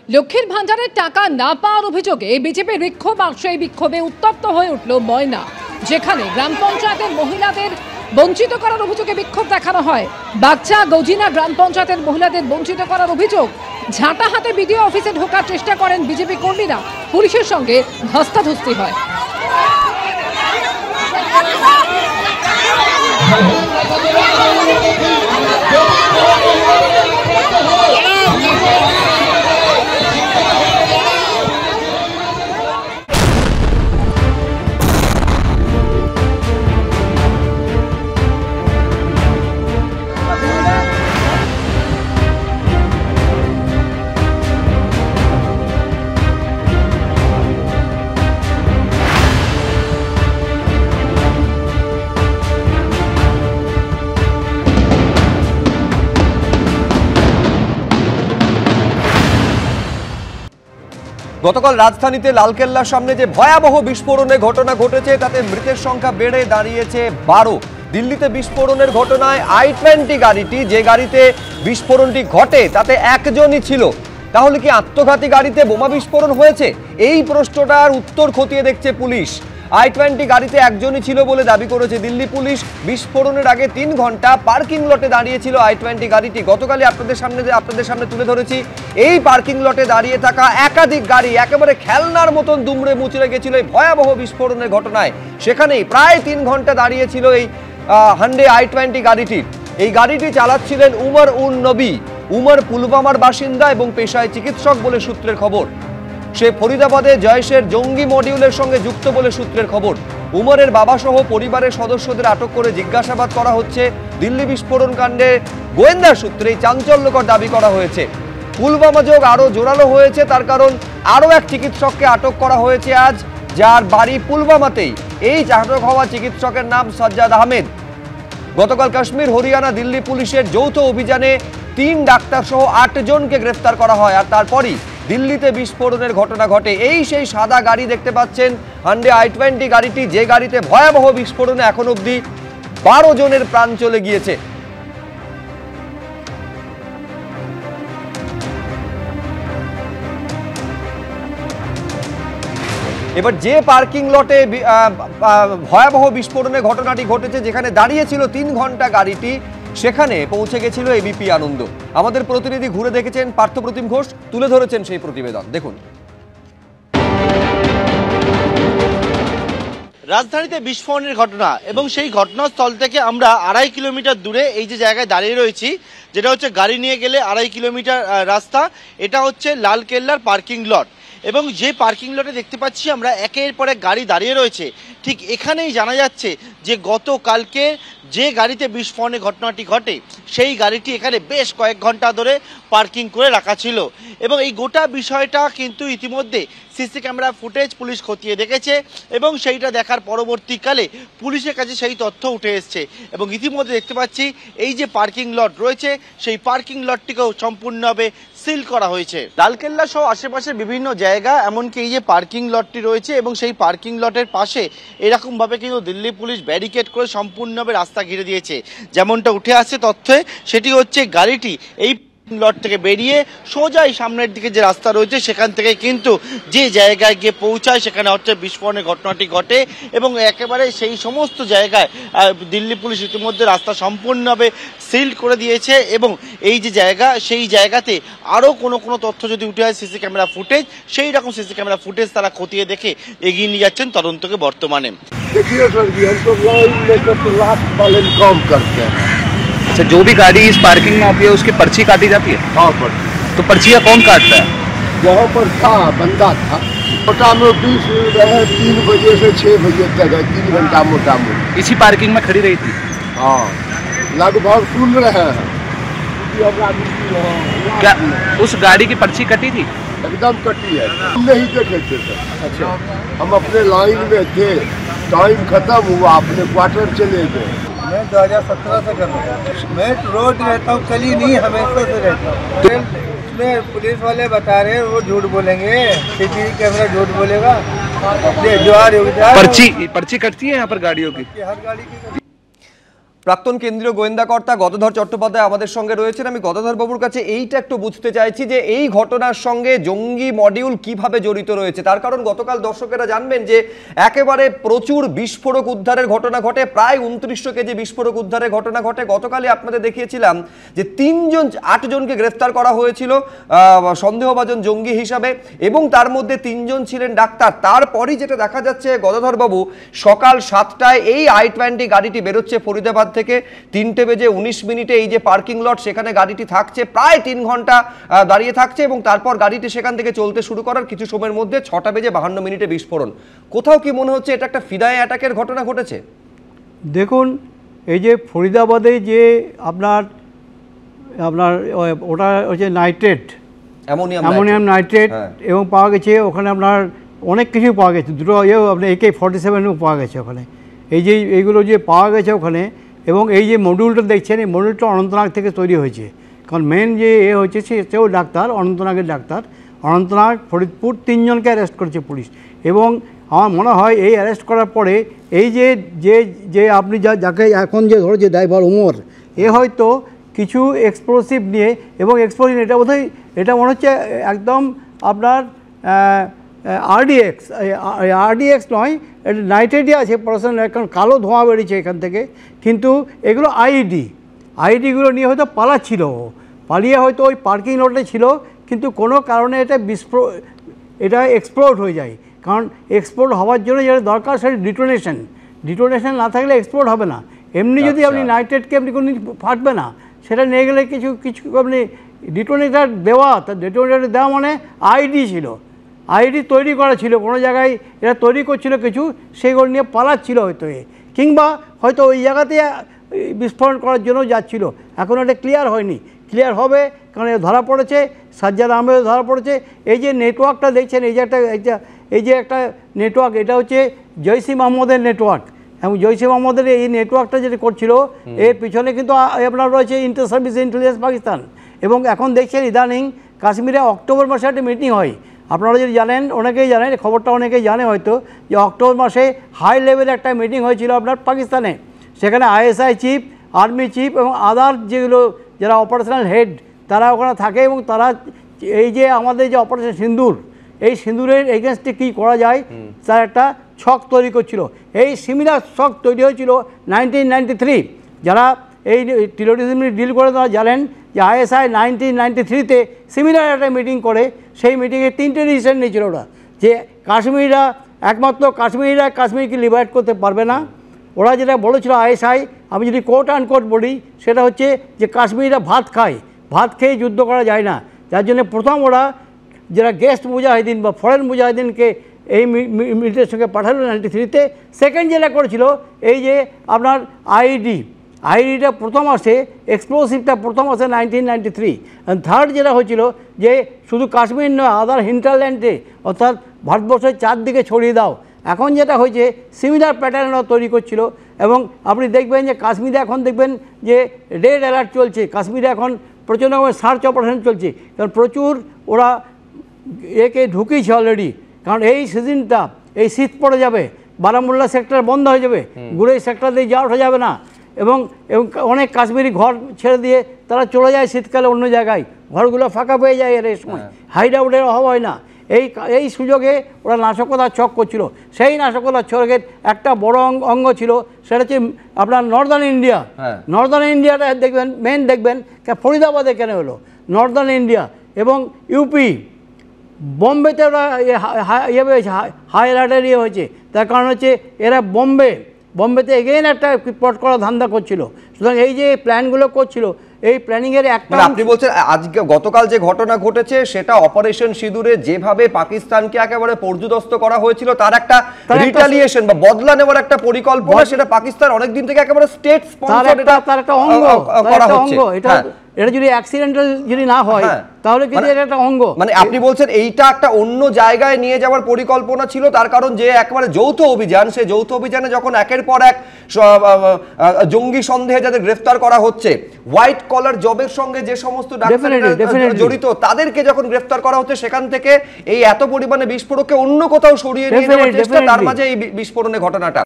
লক্ষ্মীর ভান্ডারের টাকা না পাওয়ার অভিযোগে বিজেপির বিক্ষোভ আর সেই বিক্ষোভে উত্তপ্ত হয়ে উঠল ময়না, যেখানে গ্রাম পঞ্চায়েতের মহিলাদের বঞ্চিত করার অভিযোগে বিক্ষোভ দেখানো হয়। বাচ্চা গজিনা গ্রাম পঞ্চায়েতের মহিলাদের বঞ্চিত করার অভিযোগ। ঝাঁটা হাতে বিডিও অফিসে ঢোকার চেষ্টা করেন বিজেপি কর্মীরা, পুলিশের সঙ্গে ধস্তাধস্তি হয়। গতকাল রাজধানীতে লালকেল্লার সামনে যে ভয়াবহ বিস্ফোরণের ঘটনা ঘটেছে তাতে মৃতের সংখ্যা বেড়ে দাঁড়িয়েছে 12। দিল্লিতে বিস্ফোরণের ঘটনায় i20 গাড়িটি, যে গাড়িতে বিস্ফোরণটি ঘটে তাতে একজনই ছিল। তাহলে কি আত্মঘাতী গাড়িতে বোমা বিস্ফোরণ হয়েছে? এই প্রশ্নটার উত্তর খতিয়ে দেখছে পুলিশ। i20 গাড়িতে একজনই ছিল বলে দাবি করেছে দিল্লি পুলিশ। বিস্ফোরণের আগে 3 ঘন্টা পার্কিং লটে দাঁড়িয়েছিল i20 গাড়িটি। গতকালই আপনাদের সামনে তুলে ধরেছি, এই পার্কিং লটে দাঁড়িয়ে থাকা একাধিক গাড়ি একেবারে খেলনার মতন দুমড়ে মুচড়ে গেছিল এই ভয়াবহ বিস্ফোরণের ঘটনায়। সেখানেই প্রায় 3 ঘন্টা দাঁড়িয়েছিল এই হান্ডে i20 গাড়িটি। এই গাড়িটি চালাচ্ছিলেন উমর উন নবী। উমর পুলওয়ামার বাসিন্দা এবং পেশায় চিকিৎসক বলে সূত্রের খবর। সে ফরিদাবাদে জয়েশের জঙ্গি মডিউলের সঙ্গে যুক্ত বলে সূত্রের খবর। উমরের বাবা সহ পরিবারের সদস্যদের আটক করে জিজ্ঞাসাবাদ করা হচ্ছে। দিল্লি বিস্ফোরণ কাণ্ডে গোয়েন্দা সূত্রে চাঞ্চল্যকর দাবি করা হয়েছে। পুলওয়ামা যোগ আরও জোরালো হয়েছে, তার কারণ আরও এক চিকিৎসককে আটক করা হয়েছে আজ, যার বাড়ি পুলওয়ামাতেই। এই আটক হওয়া চিকিৎসকের নাম সাজ্জাদ আহমেদ। গতকাল কাশ্মীর, হরিয়ানা, দিল্লি পুলিশের যৌথ অভিযানে 3 ডাক্তার সহ 8 জনকে গ্রেফতার করা হয়। আর তারপরই দিল্লিতে বিস্ফোরণের ঘটনা ঘটে। এই সেই সাদা গাড়ি দেখতে পাচ্ছেন, হান্ডে i20 গাড়িটি, যে গাড়িতে ভয়াবহ বিস্ফোরণে এখন অবধি 12 জনের প্রাণ চলে গিয়েছে। এবার যে পার্কিং লটে ভয়াবহ বিস্ফোরণের ঘটনাটি ঘটেছে, যেখানে দাঁড়িয়েছিল 3 ঘন্টা গাড়িটি, সেখানে পৌঁছে গেছিল এবিপি আনন্দ। আমাদের প্রতিনিধি ঘুরে দেখেছেন, পার্থপ্রতিম ঘোষ তুলে ধরেছেন সেই প্রতিবেদন, দেখুন। রাজধানীতে বিস্ফোরণের ঘটনা এবং সেই ঘটনাস্থল থেকে আমরা 2.5 কিলোমিটার দূরে এই যে জায়গায় দাঁড়িয়ে রয়েছি, যেটা হচ্ছে গাড়ি নিয়ে গেলে 2.5 কিলোমিটার রাস্তা, এটা হচ্ছে লালকেল্লার পার্কিং লট। এবং যে পার্কিং লটে দেখতে পাচ্ছি আমরা একের পর এক গাড়ি দাঁড়িয়ে রয়েছে, ঠিক এখানেই জানা যাচ্ছে যে গতকালকে যে গাড়িতে বিস্ফোরণের ঘটনাটি ঘটে সেই গাড়িটি এখানে বেশ কয়েক ঘন্টা ধরে পার্কিং করে রাখা ছিল। এবং এই গোটা বিষয়টা কিন্তু ইতিমধ্যে সিসি ক্যামেরা ফুটেজ পুলিশ খতিয়ে দেখেছে এবং সেইটা দেখার পরবর্তীকালে পুলিশের কাছে সেই তথ্য উঠে এসছে। এবং ইতিমধ্যে দেখতে পাচ্ছি এই যে পার্কিং লট রয়েছে, সেই পার্কিং লটটিকেও সম্পূর্ণভাবে সিল করা হয়েছে। লালকেল্লা সহ আশেপাশের বিভিন্ন জায়গা, এমনকি এই যে পার্কিং লটটি রয়েছে এবং সেই পার্কিং লটের পাশে এরকমভাবে কিন্তু দিল্লি পুলিশ ব্যারিকেড করে সম্পূর্ণভাবে রাস্তা ঘিরে দিয়েছে। যেমনটা উঠে আসছে তথ্যে, সেটি হচ্ছে গাড়িটি এই লট থেকে বেরিয়ে সোজাই সামনের দিকে যে রাস্তা রয়েছে সেখান থেকে কিন্তু যে জায়গায় গিয়ে পৌঁছায় সেখানে হচ্ছে বিস্ফোরণের ঘটনাটি ঘটে। এবং একেবারে সেই সমস্ত জায়গায় দিল্লি পুলিশ ইতিমধ্যে রাস্তা সম্পূর্ণভাবে সিল করে দিয়েছে। এবং এই যে জায়গা, সেই জায়গাতে আরও কোনো তথ্য যদি উঠে আসে সিসি ক্যামেরা ফুটেজ, সেই রকম সিসি ক্যামেরা ফুটেজ তারা খতিয়ে দেখে এগিয়ে নিয়ে যাচ্ছেন তদন্তকে বর্তমানে। अच्छा, जो भी गाड़ी इस पार्किंग में आती है उसकी पर्ची काटी जाती है? हाँ, पर्ची। तो पर्चियाँ कौन काटता है? यहाँ पर था बंदा था, मोटा मोटी 3 बजे से 6 बजे तक है, 3 घंटा मोटा मोटी इसी पार्किंग में खड़ी रही थी? हाँ, लगभग सुन रहे हैं। क्या उस गाड़ी की पर्ची कटी थी? एकदम कटी है, हम नहीं देखे थे सर। अच्छा, हम अपने लाइन में थे, टाइम खत्म हुआ, अपने क्वार्टर चले गए। मैं 2017 से कर रहा हूँ। मैं रोज रहता हूँ, कल ही नहीं हमेशा से रहता हूँ। इसमें पुलिस वाले बता रहे हैं वो झूठ बोलेंगे, सीसीटीवी कैमरा झूठ बोलेगा। पर्ची कटती है यहाँ पर गाड़ियों की? हर गाड़ी की। প্রাক্তন কেন্দ্রীয় গোয়েন্দা কর্তা গদাধর চট্টোপাধ্যায় আমাদের সঙ্গে রয়েছেন। আমি গদাধর বাবুর কাছে এইটা একটু বুঝতে চাইছি যে এই ঘটনার সঙ্গে জঙ্গি মডিউল কিভাবে জড়িত রয়েছে। তার কারণ গতকাল দর্শকেরা জানবেন যে একেবারে প্রচুর বিস্ফোরক উদ্ধারের ঘটনা ঘটে, প্রায় 2900 কেজি বিস্ফোরক উদ্ধারের ঘটনা ঘটে। গতকালই আপনাদের দেখিয়েছিলাম যে 8 জনকে গ্রেফতার করা হয়েছিল সন্দেহভাজন জঙ্গি হিসাবে, এবং তার মধ্যে 3 জন ছিলেন ডাক্তার। তারপরই যেটা দেখা যাচ্ছে গদাধর বাবু, সকাল 7টায় এই i20 গাড়িটি বেরোচ্ছে ফরিদাবাদ থেকে, 3:19 এই যে পার্কিং লট সেখানে গাড়িটি থাকছে, প্রায় 3 ঘন্টা দাঁড়িয়ে থাকছে, এবং তারপর গাড়িটি সেখান থেকে চলতে শুরু করার কিছু সময়ের মধ্যে 6:52 বিস্ফোরণ। কোথাও কি মনে হচ্ছে এটা একটা ফিদায়ে অ্যাটাকের ঘটনা ঘটেছে? দেখুন, এই যে ফরিদাবাদে যে আপনার ওটা হচ্ছে নাইট্রেট, অ্যামোনিয়াম নাইট্রেট এবং পাওয়া গেছে ওখানে, আপনার অনেক কিছু পাওয়া গেছে, দুটো আপনার AK-47ও পাওয়া গেছে ওখানে। এই যে এইগুলো যে পাওয়া গেছে ওখানে, এবং এই যে মডিউলটা দেখছেন, এই মডিউলটা অনন্তনাগ থেকে তৈরি হয়েছে। কারণ মেন যে হচ্ছে সেও ডাক্তার, অনন্তনাগের ডাক্তার। অনন্তনাগ, ফরিদপুর 3 জনকে অ্যারেস্ট করেছে পুলিশ। এবং আমার মনে হয় এই অ্যারেস্ট করার পরে এই যে যে যে আপনি যাকে এখন যে ধরেছে ড্রাইভার উমর, এ হয়তো কিছু এক্সপ্লোসিভ নিয়ে, এবং এক্সপ্লোসিভ এটা মনে হচ্ছে একদম আপনার RDX নয়, এটা নাইট্রেটই আছে পড়াশোনা, কারণ কালো ধোঁয়া বেরিয়েছে এখান থেকে। কিন্তু এগুলো আইডিগুলো নিয়ে হয়তো পালিয়ে হয়তো ওই পার্কিং লটে ছিল, কিন্তু কোনো কারণে এটা এক্সপ্লোড হয়ে যায়। কারণ এক্সপ্লোড হওয়ার জন্য যেটা দরকার সেটা ডিটোনেশন না থাকলে এক্সপ্লোড হবে না। এমনি যদি আপনি নাইট্রেটকে আপনি কোনো ফাটবে না, সেটা নিয়ে গেলে কিছু আপনি ডিটোনেটার দেওয়া মানে আইডি তৈরি করা ছিল কোনো জায়গায়, এরা তৈরি করছিল কিছু, সেগুলো নিয়ে পালাচ্ছিল হয়তো, কিংবা হয়তো ওই জায়গাতে বিস্ফোরণ করার জন্য যাচ্ছিল। এখন এটা ক্লিয়ার হয়নি, ক্লিয়ার হবে, কারণ ধরা পড়েছে, সাজ্জাদ আহমেদ ধরা পড়েছে। এই যে নেটওয়ার্কটা দেখছেন, এই যে একটা নেটওয়ার্ক, এটা হচ্ছে জৈশ-ই মহম্মদের নেটওয়ার্ক, এবং জৈশ-ই মহম্মদের এই নেটওয়ার্কটা যেটা করছিল, এর পিছনে কিন্তু আপনার রয়েছে ইন্টার সার্ভিস ইন্টেলিজেন্স পাকিস্তান। এবং এখন দেখছেন ইদানিং কাশ্মীরে অক্টোবর মাসে একটা মিটিং হয়, আপনারা যদি জানেন, অনেকেই জানেন, খবরটা অনেকেই জানে হয়তো, যে অক্টোবর মাসে হাই লেভেলে একটা মিটিং হয়েছিল আপনার পাকিস্তানে। সেখানে ISI চিফ, আর্মি চিফ এবং আদার যেগুলো যারা অপারেশনাল হেড তারা ওখানে থাকে, এবং তারা এই যে আমাদের যে অপারেশন সিন্দুর, এই সিন্দুরের এগেনস্টে কী করা যায় তার একটা ছক তৈরি করছিল। এই সিমিলার ছক তৈরি হয়েছিল 1993। যারা এই টেরোরিজম ডিল করে তারা জানেন যে ISI 1993-তে সিমিলার একটা মিটিং করে, সেই মিটিংয়ে 3টে ডিসিশন নিয়েছিল ওরা, যে একমাত্র কাশ্মীরকে লিবারেট করতে পারবে না। ওরা যেটা বলেছিল ISI, আমি যদি কোট অ্যান্ড কোট বলি, সেটা হচ্ছে যে কাশ্মীরিরা ভাত খেয়ে যুদ্ধ করা যায় না। যার জন্য প্রথম ওরা যারা গেস্ট মুজাহিদিন বা ফরেন মুজাহিদিনকে এই মিলিটারির সঙ্গে পাঠালো 93-তে। সেকেন্ড যেটা করেছিল, এই যে আপনার আইডিটা প্রথম আসে, এক্সপ্লোসিভটা প্রথম আসে 1993। থার্ড যেটা হয়েছিল যে শুধু কাশ্মীর নয়, আদার হিন্টারল্যান্ডে, অর্থাৎ ভারতবর্ষের চারদিকে ছড়িয়ে দাও। এখন যেটা হয়েছে সিমিলার প্যাটার্নও তৈরি করছিল। এবং আপনি দেখবেন যে কাশ্মীরে এখন দেখবেন যে রেড অ্যালার্ট চলছে, কাশ্মীরে এখন প্রচণ্ড সার্চ অপারেশন চলছে, কারণ প্রচুর ওরা একে ঢুকিয়েছে অলরেডি। কারণ এই সিজনটা, এই শীত পড়ে যাবে, বারামুল্লা সেক্টর বন্ধ হয়ে যাবে, গুড়াই সেক্টর দিয়ে যাওয়া ওঠা যাবে না, এবং অনেক কাশ্মীরি ঘর ছেড়ে দিয়ে তারা চলে যায় শীতকালে অন্য জায়গায়, ঘরগুলো ফাঁকা পেয়ে যায়। এর সময় হাইড আউটের অভাব হয় না। এই সুযোগে ওরা নাশকতার ছক করছিল। সেই নাশকতার ছকের একটা বড় অঙ্গ ছিল, সেটা হচ্ছে আপনার নর্দার্ন ইন্ডিয়াটা দেখবেন ফরিদাবাদে কেন হলো, নর্দার্ন ইন্ডিয়া এবং ইউপি, বম্বেতে ওরা হাই অ্যালার্টের হয়েছে। তার কারণ হচ্ছে এরা বম্বেতে এগেইন একটা প্লট করা ধান্দা করছিল। সুতরাং এই যে প্ল্যানগুলো করছিল, এই প্ল্যানিংয়ের একটা, আপনি বলছেন আজকে গতকাল যে ঘটনা ঘটেছে সেটা অপারেশন সিঁদুরে যেভাবে পাকিস্তানকে একেবারে পর্যুদস্ত করা হয়েছিল, তার একটা রিটালিয়েশন বা বদলা নেওয়ার একটা পরিকল্পনা, সেটা পাকিস্তান অনেকদিন থেকে একেবারে স্টেট স্পন্সরড তার একটা অঙ্গ করা হচ্ছে। এটা যদি অ্যাক্সিডেন্টাল যদি না হয় তাহলে কিন্তু এটা একটা অঙ্গ। মানে আপনি বলছেন এইটা একটা অন্য জায়গায় নিয়ে যাওয়ার পরিকল্পনা ছিল, তার কারণ যে একেবারে যৌথ অভিযান, সেই যৌথ অভিযানে যখন একের পর এক জঙ্গি সন্দেহে যাদের গ্রেফতার করা হচ্ছে, হোয়াইট কলার জবের সঙ্গে যে সমস্ত ডাক্তাররা জড়িত তাদেরকে যখন গ্রেফতার করা হচ্ছে, সেখান থেকে এই এত পরিমাণে বিস্ফোরককে অন্য কোথাও সরিয়ে নিয়ে যাওয়ার চেষ্টা, তার মাঝে এই বিস্ফোরণের ঘটনাটা।